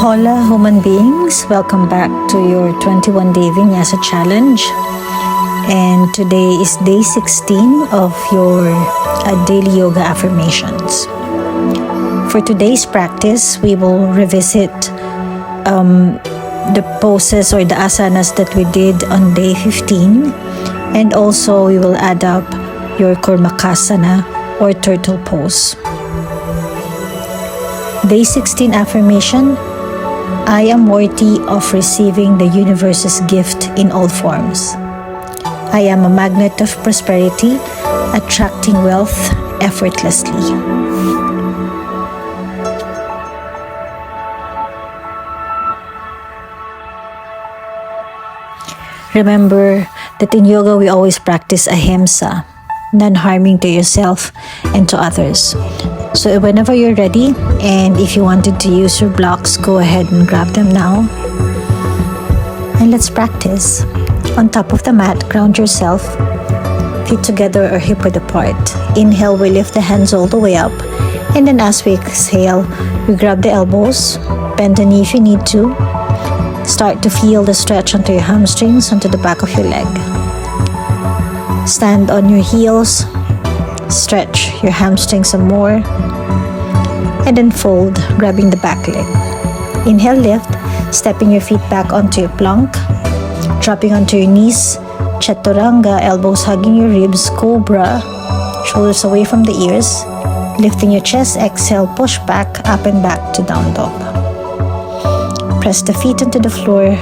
Hola human beings, welcome back to your 21-day Vinyasa challenge, and today is day 16 of your daily yoga affirmations. For today's practice, we will revisit the poses or the asanas that we did on day 15, and also we will add up your Kurmakasana or Turtle Pose. Day 16 affirmation: I am worthy of receiving the universe's gift in all forms. I am a magnet of prosperity, attracting wealth effortlessly. Remember that in yoga we always practice ahimsa, non-harming to yourself and to others. So whenever you're ready, and if you wanted to use your blocks, go ahead and grab them now. And let's practice. On top of the mat, ground yourself, feet together or hip width apart. Inhale, we lift the hands all the way up. And then as we exhale, we grab the elbows, bend the knee if you need to. Start to feel the stretch onto your hamstrings, onto the back of your leg. Stand on your heels, stretch your hamstrings some more, and then fold, grabbing the back leg. Inhale, lift, stepping your feet back onto your plank, dropping onto your knees, chaturanga, elbows hugging your ribs, cobra, shoulders away from the ears, lifting your chest, exhale, push back, up and back to down dog. Press the feet into the floor,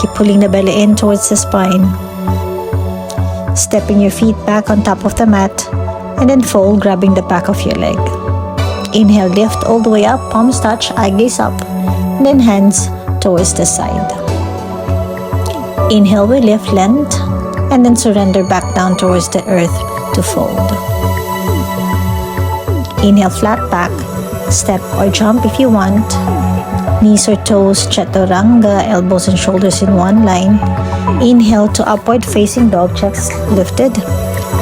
keep pulling the belly in towards the spine. Stepping your feet back on top of the mat, and then fold, grabbing the back of your leg. Inhale, lift all the way up, palms touch, eye gaze up, and then hands towards the side. Inhale, we lift, length, and then surrender back down towards the earth to fold. Inhale, flat back, step or jump if you want. Knees or toes, chaturanga, elbows and shoulders in one line. Inhale to upward facing dog, chest lifted,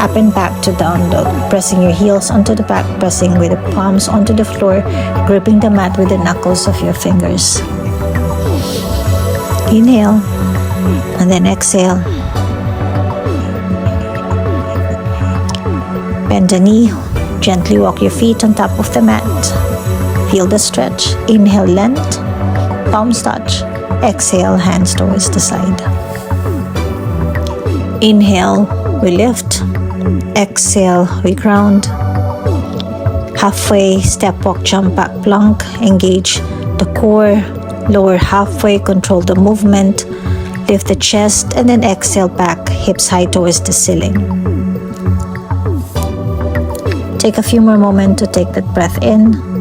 up and back to down dog. Pressing your heels onto the back, pressing with the palms onto the floor, gripping the mat with the knuckles of your fingers. Inhale, and then exhale. Bend the knee, gently walk your feet on top of the mat. Feel the stretch. Inhale, length, palms touch. Exhale, hands towards the side. Inhale, we lift. Exhale, we ground. Halfway, step, walk, jump, back, plank. Engage the core. Lower halfway, control the movement. Lift the chest, and then exhale back, hips high towards the ceiling. Take a few more moments to take that breath in.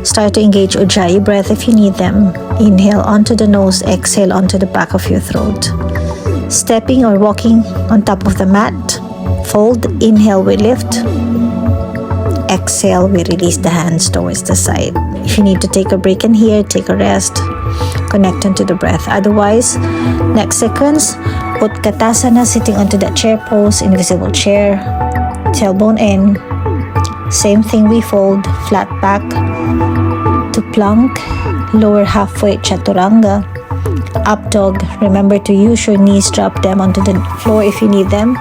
Start to engage Ujjayi breath if you need them. Inhale onto the nose, exhale onto the back of your throat. Stepping or walking on top of the mat. Fold, inhale, we lift. Exhale, we release the hands towards the side. If you need to take a break in here, take a rest. Connect into the breath. Otherwise, next sequence, Utkatasana, sitting onto that chair pose, invisible chair. Tailbone in. Same thing, we fold, flat back to plank, lower halfway chaturanga, up dog. Remember to use your knees, drop them onto the floor if you need them.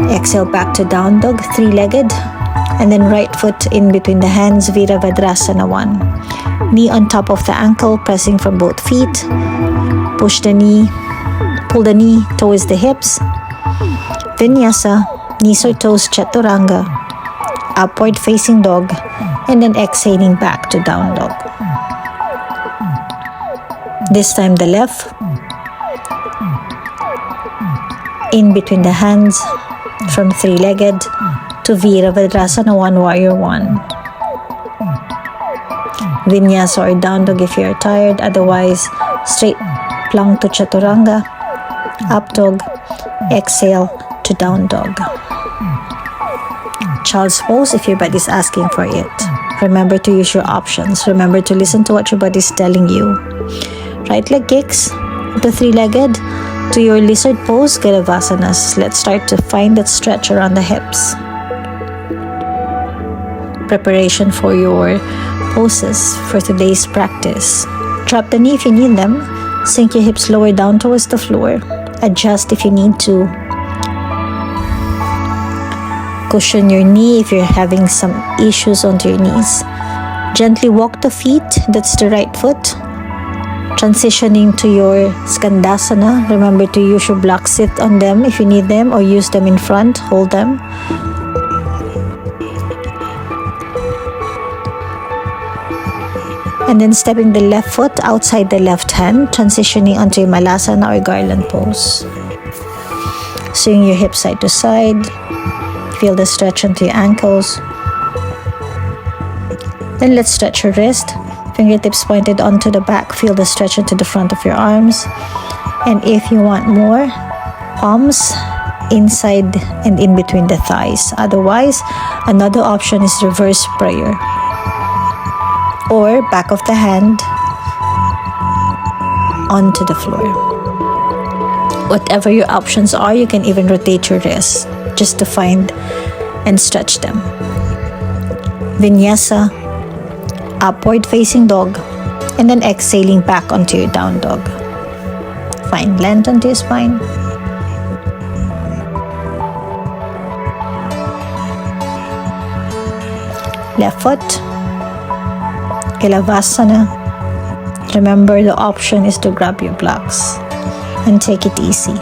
Exhale back to down dog, three-legged, and then right foot in between the hands, Virabhadrasana 1. Knee on top of the ankle, pressing from both feet. Push the knee, pull the knee towards the hips. Vinyasa, knees or toes, chaturanga. Upward facing dog, and then exhaling back to down dog. This time the left, in between the hands, from three-legged to Virabhadrasana 1, warrior 1. Vinyasa or down dog if you're tired, otherwise straight plank to chaturanga, up dog, exhale to down dog. Child's pose if your body's asking for it. Remember to use your options. Remember to listen to what your body's telling you. Right leg kicks to three-legged to your lizard pose, Garavasanas. Let's start to find that stretch around the hips. Preparation for your poses for today's practice. Drop the knee if you need them. Sink your hips lower down towards the floor. Adjust if you need to. Cushion your knee if you're having some issues onto your knees. Gently walk the feet, that's the right foot. Transitioning to your Skandasana. Remember to use your blocks, sit on them if you need them, or use them in front, hold them. And then stepping the left foot outside the left hand, transitioning onto your Malasana or garland pose. Swing your hips side to side. Feel the stretch onto your ankles. Then let's stretch your wrist. Fingertips pointed onto the back. Feel the stretch into the front of your arms. And if you want more, palms inside and in between the thighs. Otherwise, another option is reverse prayer, or back of the hand onto the floor. Whatever your options are, you can even rotate your wrists just to find and stretch them. Vinyasa, upward facing dog, and then exhaling back onto your down dog. Find length onto your spine. Left foot, navasana. Remember, the option is to grab your blocks and take it easy.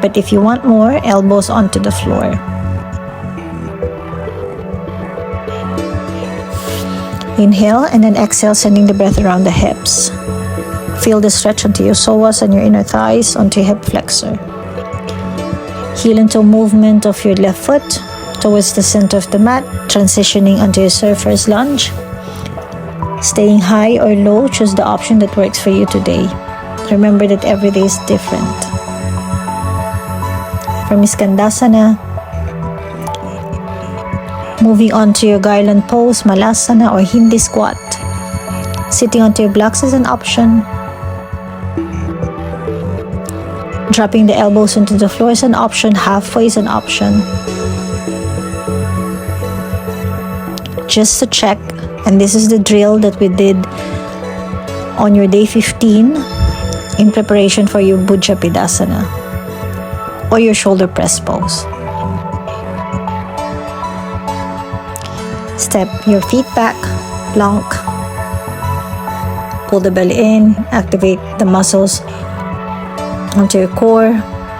But if you want more, elbows onto the floor. Inhale and then exhale, sending the breath around the hips. Feel the stretch onto your psoas and your inner thighs, onto your hip flexor. Heel into movement of your left foot towards the center of the mat, transitioning onto your surfer's lunge. Staying high or low, choose the option that works for you today. Remember that every day is different. From Skandasana, moving on to your garland pose, Malasana or Hindi squat. Sitting onto your blocks is an option. Dropping the elbows into the floor is an option. Halfway is an option. Just to check, and this is the drill that we did on your day 15 in preparation for your bhujapidasana or your shoulder press pose. Step your feet back, plank, pull the belly in, activate the muscles onto your core,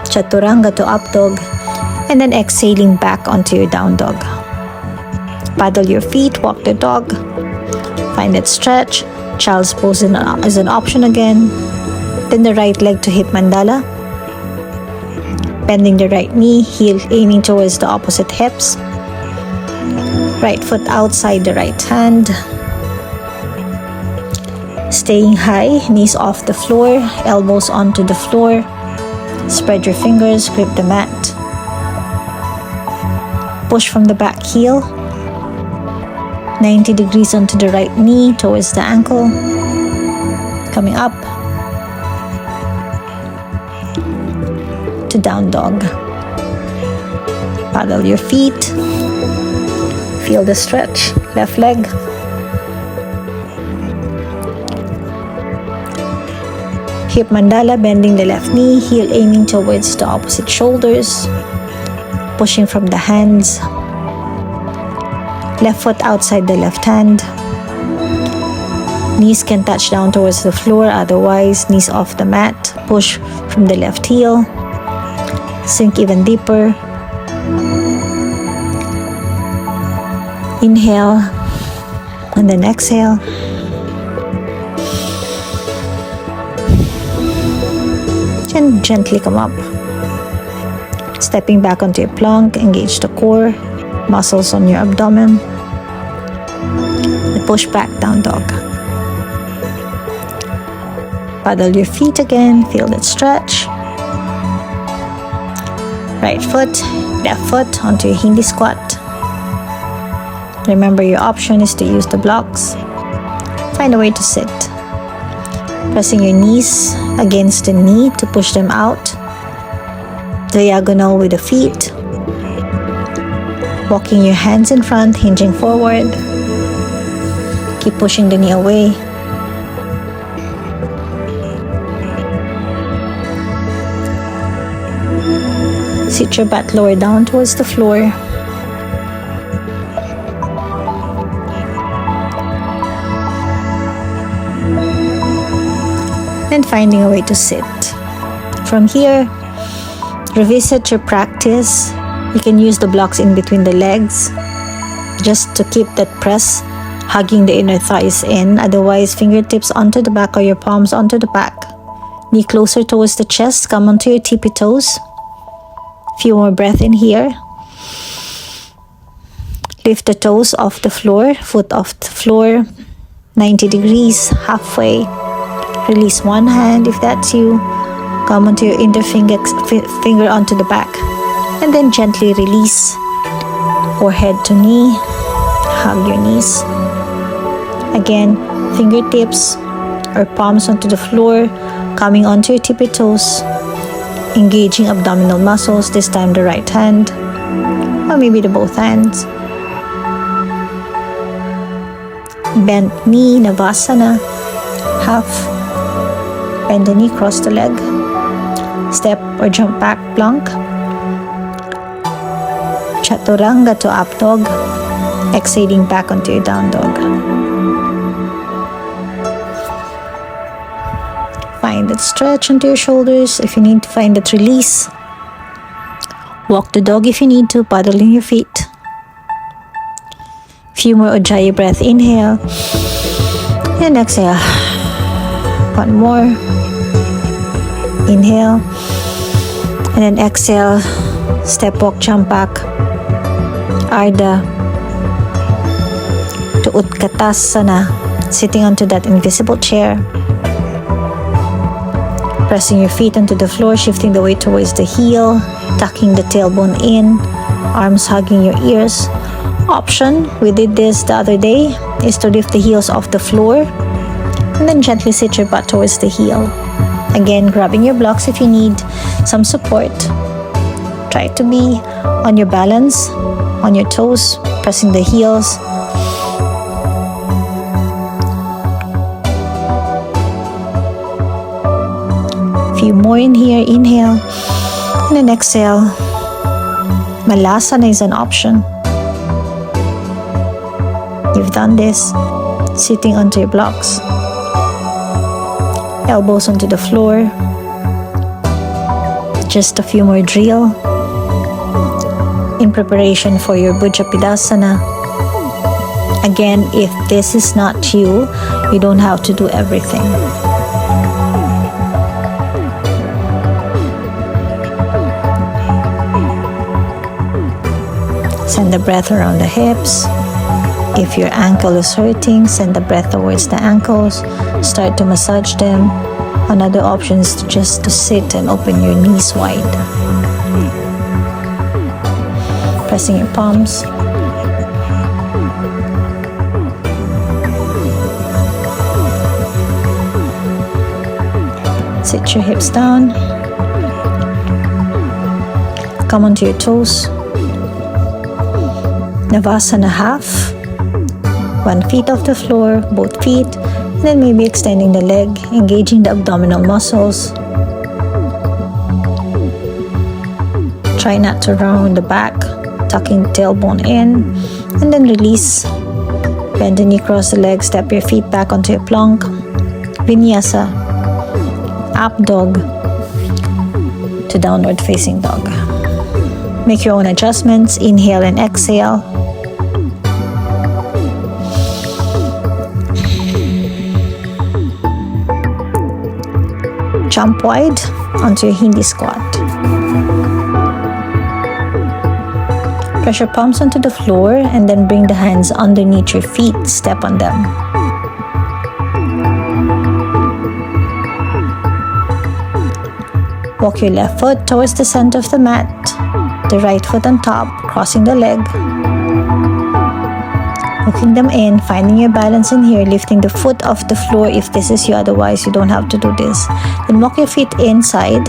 chaturanga to up dog, and then exhaling back onto your down dog. Paddle your feet, walk the dog, find that stretch. Child's pose is an option again. Then the right leg to hip mandala, bending the right knee, heel aiming towards the opposite hips. Right foot outside the right hand. Staying high, knees off the floor, elbows onto the floor. Spread your fingers, grip the mat. Push from the back heel. 90 degrees onto the right knee towards the ankle. Coming up to down dog. Paddle your feet. Feel the stretch. Left leg. Hip mandala, bending the left knee, heel aiming towards the opposite shoulders. Pushing from the hands. Left foot outside the left hand. Knees can touch down towards the floor, otherwise knees off the mat. Push from the left heel. Sink even deeper. Inhale and then exhale. And gently come up. Stepping back onto your plank, engage the core, muscles on your abdomen. And push back, down dog. Paddle your feet again, feel that stretch. Right foot, left foot onto your Hindi squat. Remember, your option is to use the blocks. Find a way to sit. Pressing your knees against the knee to push them out. Diagonal with the feet. Walking your hands in front, hinging forward. Keep pushing the knee away. Sit your butt lower down towards the floor. And finding a way to sit. From here, revisit your practice. You can use the blocks in between the legs just to keep that press, hugging the inner thighs in. Otherwise, fingertips onto the back or your palms onto the back. Knee closer towards the chest. Come onto your tippy toes. Few more breath in here. Lift the toes off the floor, foot off the floor, 90 degrees, halfway. Release one hand if that's you. Come onto your inner finger onto the back. And then gently release. Forehead to knee. Hug your knees. Again, fingertips or palms onto the floor. Coming onto your tippy toes. Engaging abdominal muscles, this time the right hand. Or maybe the both hands. Bent knee, navasana. Half. Bend the knee, cross the leg. Step or jump back, plank. Chaturanga to up dog. Exhaling back onto your down dog. Find that stretch onto your shoulders if you need to find that release. Walk the dog if you need to, paddling your feet. Few more Ujjayi breath, inhale. And exhale. One more. Inhale. And then exhale. Step, walk, jump back. Ardha. To Utkatasana. Sitting onto that invisible chair. Pressing your feet onto the floor, shifting the weight towards the heel. Tucking the tailbone in. Arms hugging your ears. Option, we did this the other day, is to lift the heels off the floor. And then gently sit your butt towards the heel. Again, grabbing your blocks if you need some support. Try to be on your balance, on your toes, pressing the heels. Few more in here, inhale. And then exhale. Malasana is an option. You've done this, sitting onto your blocks. Elbows onto the floor. Just a few more drill in preparation for your bhujapidasana. Again, if this is not you, you don't have to do everything. Send the breath around the hips. If your ankle is hurting, send the breath towards the ankles. Start to massage them. Another option is just to sit and open your knees wide. Pressing your palms. Sit your hips down. Come onto your toes. Navasana half. 1 foot off the floor, both feet, and then maybe extending the leg, engaging the abdominal muscles. Try not to round the back, tucking the tailbone in, and then release. Bend the knee, cross the leg, step your feet back onto your plank. Vinyasa, up dog to downward facing dog. Make your own adjustments, inhale and exhale. Jump wide onto your Hindi squat. Press your palms onto the floor and then bring the hands underneath your feet. Step on them. Walk your left foot towards the center of the mat. The right foot on top, crossing the leg. Hooking them in, finding your balance in here, lifting the foot off the floor if this is you, otherwise you don't have to do this. Then walk your feet inside.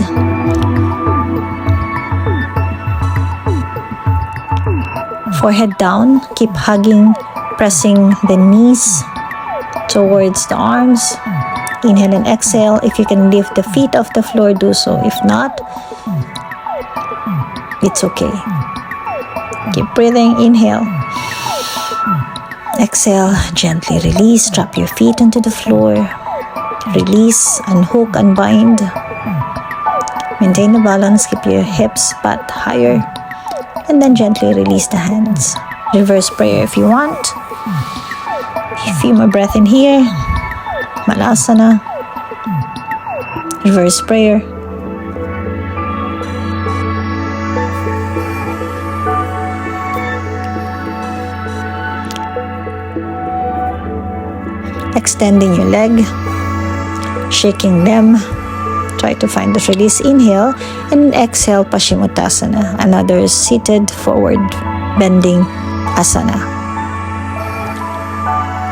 Forehead down, keep hugging, pressing the knees towards the arms. Inhale and exhale. If you can lift the feet off the floor, do so. If not, it's okay. Keep breathing. Inhale. Exhale. Gently release. Drop your feet onto the floor. Release, unhook, unbind. Maintain the balance. Keep your hips butt higher. And then gently release the hands. Reverse prayer if you want. Feel my breath in here. Malasana. Reverse prayer. Extending your leg. Shaking them. Try to find the release. Inhale and exhale, Paschimottanasana. Another seated forward bending asana.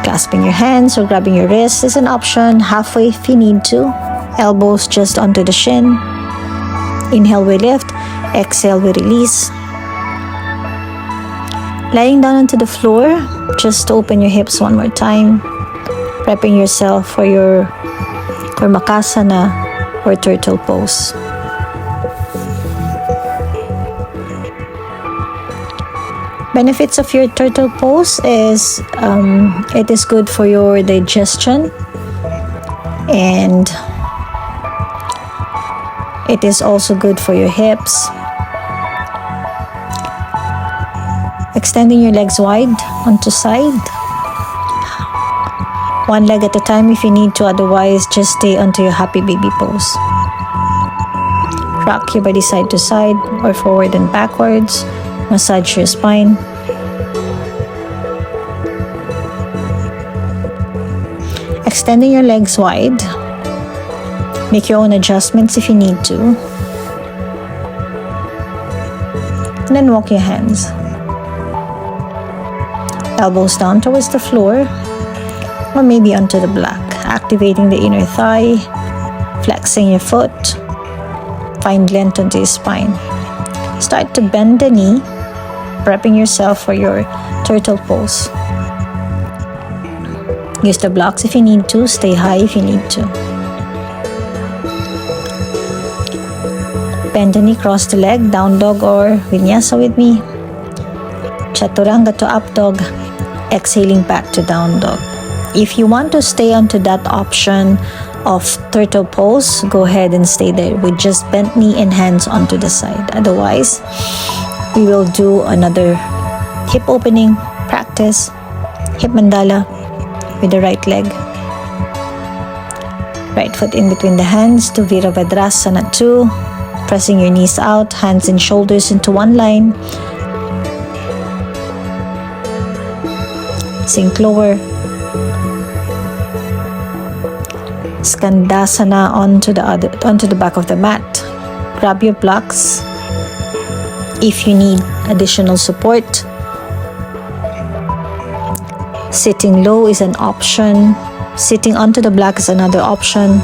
Clasping your hands or grabbing your wrists is an option. Halfway if you need to. Elbows just onto the shin. Inhale, we lift. Exhale, we release. Lying down onto the floor, just open your hips one more time. Prepping yourself for your Kurmakasana or turtle pose. Benefits of your turtle pose is it is good for your digestion, and it is also good for your hips. Extending your legs wide onto side. One leg at a time if you need to, otherwise just stay onto your happy baby pose. Rock your body side to side or forward and backwards. Massage your spine. Extending your legs wide. Make your own adjustments if you need to. And then walk your hands. Elbows down towards the floor, or maybe onto the block. Activating the inner thigh, flexing your foot. Find length onto your spine. Start to bend the knee, prepping yourself for your turtle pose. Use the blocks if you need to. Stay high if you need to. Bend the knee, cross the leg, down dog or vinyasa with me. Chaturanga to up dog. Exhaling back to down dog. If you want to stay onto that option of turtle pose, go ahead and stay there with just bent knee and hands onto the side. Otherwise, we will do another hip opening practice, hip mandala with the right leg. Right foot in between the hands to Virabhadrasana 2. Pressing your knees out, hands and shoulders into one line. Sink lower. Skandasana onto the back of the mat. Grab your blocks if you need additional support. Sitting low is an option. Sitting onto the block is another option.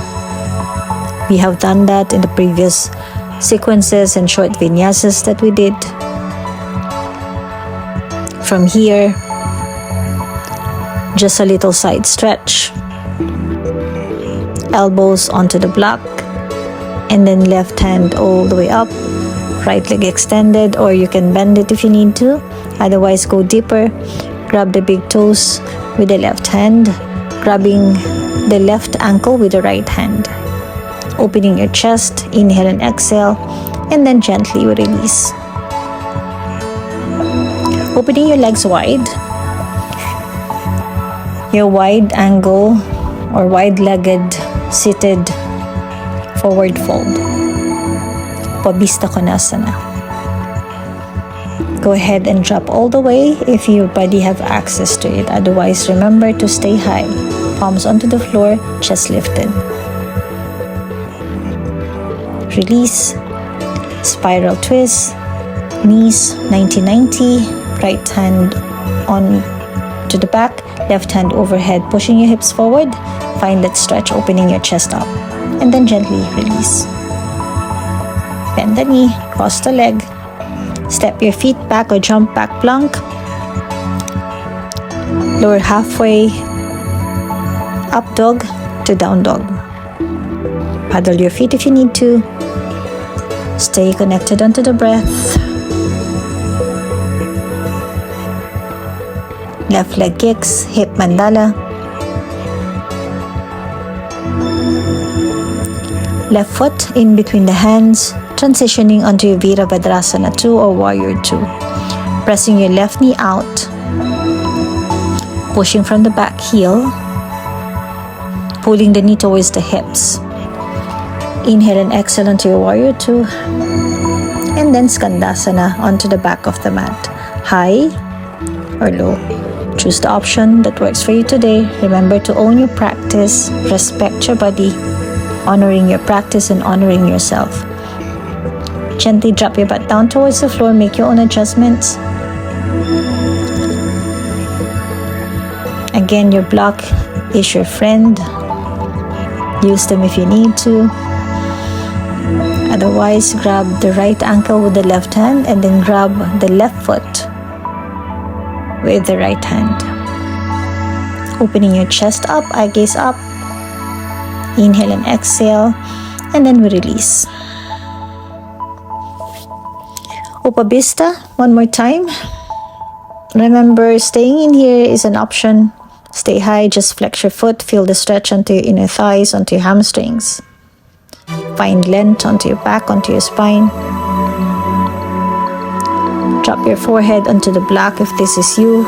We have done that in the previous sequences and short vinyasas that we did. From here, just a little side stretch. Elbows onto the block, and then left hand all the way up, right leg extended, or you can bend it if you need to. Otherwise, go deeper. Grab the big toes with the left hand, grabbing the left ankle with the right hand. Opening your chest, inhale and exhale, and then gently release. Opening your legs wide. Your wide angle or wide-legged seated forward fold. Upavistha Konasana. Go ahead and drop all the way if your body have access to it. Otherwise, remember to stay high. Palms onto the floor, chest lifted. Release. Spiral twist. Knees 90-90. Right hand on to the back. Left hand overhead, pushing your hips forward. Find that stretch, opening your chest up. And then gently release. Bend the knee, cross the leg. Step your feet back or jump back plank. Lower halfway. Up dog to down dog. Paddle your feet if you need to. Stay connected onto the breath. Left leg kicks, hip mandala. Left foot in between the hands, transitioning onto your Virabhadrasana 2 or Warrior 2. Pressing your left knee out, pushing from the back heel, pulling the knee towards the hips. Inhale and exhale onto your Warrior 2, and then Skandasana onto the back of the mat. High or low. Choose the option that works for you today. Remember to own your practice, respect your body, honoring your practice and honoring yourself. Gently drop your butt down towards the floor, make your own adjustments. Again, your block is your friend. Use them if you need to. Otherwise, grab the right ankle with the left hand and then grab the left foot with the right hand. Opening your chest up, eye gaze up. Inhale and exhale, and then we release. Upavistha, one more time. Remember, staying in here is an option. Stay high, just flex your foot, feel the stretch onto your inner thighs, onto your hamstrings. Find length onto your back, onto your spine. Drop your forehead onto the block if this is you.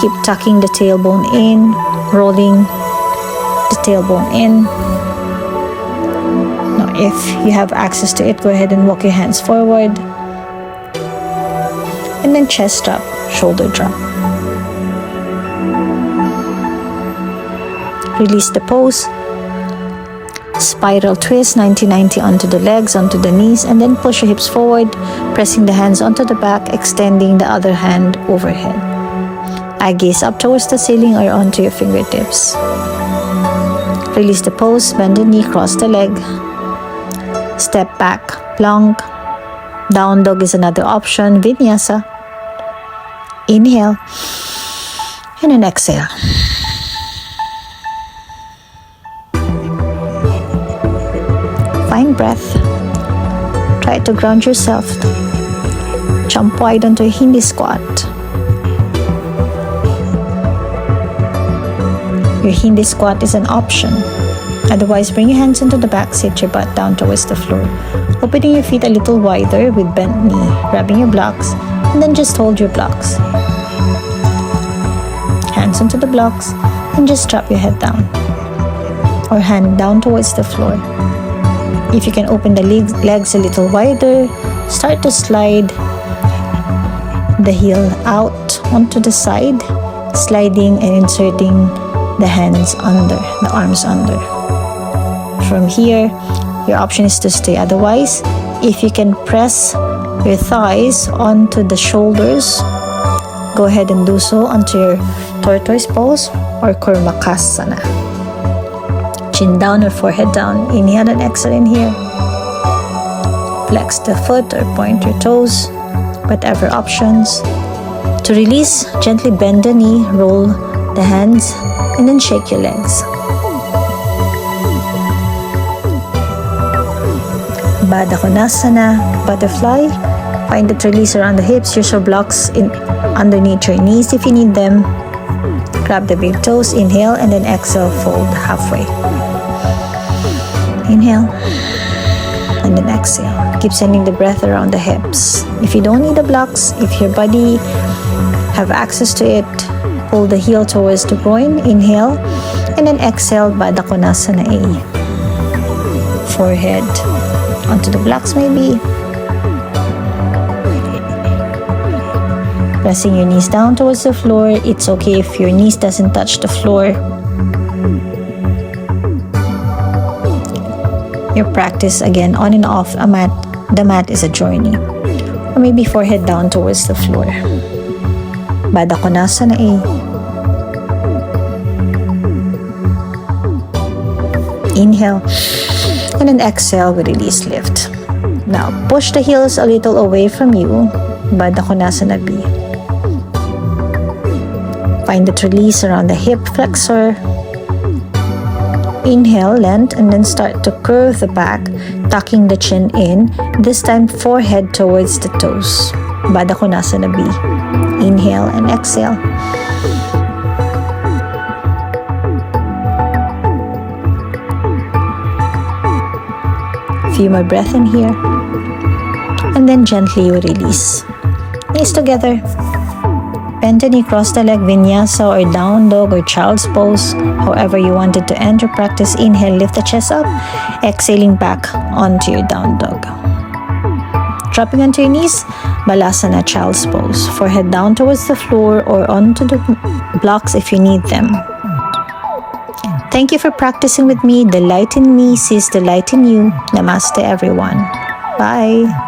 Keep tucking the tailbone in, rolling the tailbone in. Now, if you have access to it, go ahead and walk your hands forward. And then chest drop, shoulder drop. Release the pose. Spiral twist, 90-90 onto the legs, onto the knees, and then push your hips forward, pressing the hands onto the back, extending the other hand overhead. Eye gaze up towards the ceiling or onto your fingertips. Release the pose, bend the knee, cross the leg. Step back, plank. Down dog is another option, vinyasa. Inhale, and then exhale. Find breath. Try to ground yourself. Jump wide onto a Hindi squat. Your Hindi squat is an option. Otherwise, bring your hands into the back, sit your butt down towards the floor. Opening your feet a little wider with bent knee, grabbing your blocks, and then just hold your blocks. Hands onto the blocks, and just drop your head down. Or hand down towards the floor. If you can open the legs a little wider, start to slide the heel out onto the side, sliding and inserting the hands under, the arms under. From here, your option is to stay. Otherwise, if you can press your thighs onto the shoulders, go ahead and do so onto your Tortoise Pose or Kurmakasana. Chin down or forehead down. Inhale and exhale in here. Flex the foot or point your toes, whatever options. To release, gently bend the knee, roll the hands, and then shake your legs. Konmasana, butterfly. Find that release around the hips. Use your blocks underneath your knees if you need them. Grab the big toes, inhale, and then exhale, fold halfway. Inhale, and then exhale. Keep sending the breath around the hips. If you don't need the blocks, if your body have access to it, pull the heel towards the groin, inhale, and then exhale, Konmasana A. Forehead onto the blocks maybe. Pressing your knees down towards the floor. It's okay if your knees doesn't touch the floor. Your practice, again, on and off a mat, the mat is a journey. Or maybe forehead down towards the floor. Konmasana A. Inhale, and then exhale, we release, lift. Now, push the heels a little away from you, Konmasana B. Find that release around the hip flexor. Inhale, length, and then start to curve the back, tucking the chin in. This time, forehead towards the toes. Baddha Konasana B. Inhale and exhale. Feel my breath in here. And then gently you release. Knees together. Bend the knee, cross the leg, vinyasa or down dog or child's pose. However you wanted to end your practice. Inhale, lift the chest up. Exhaling back onto your down dog. Dropping onto your knees, balasana, child's pose. Forehead down towards the floor or onto the blocks if you need them. Thank you for practicing with me. The light in me sees the light in you. Namaste, everyone. Bye.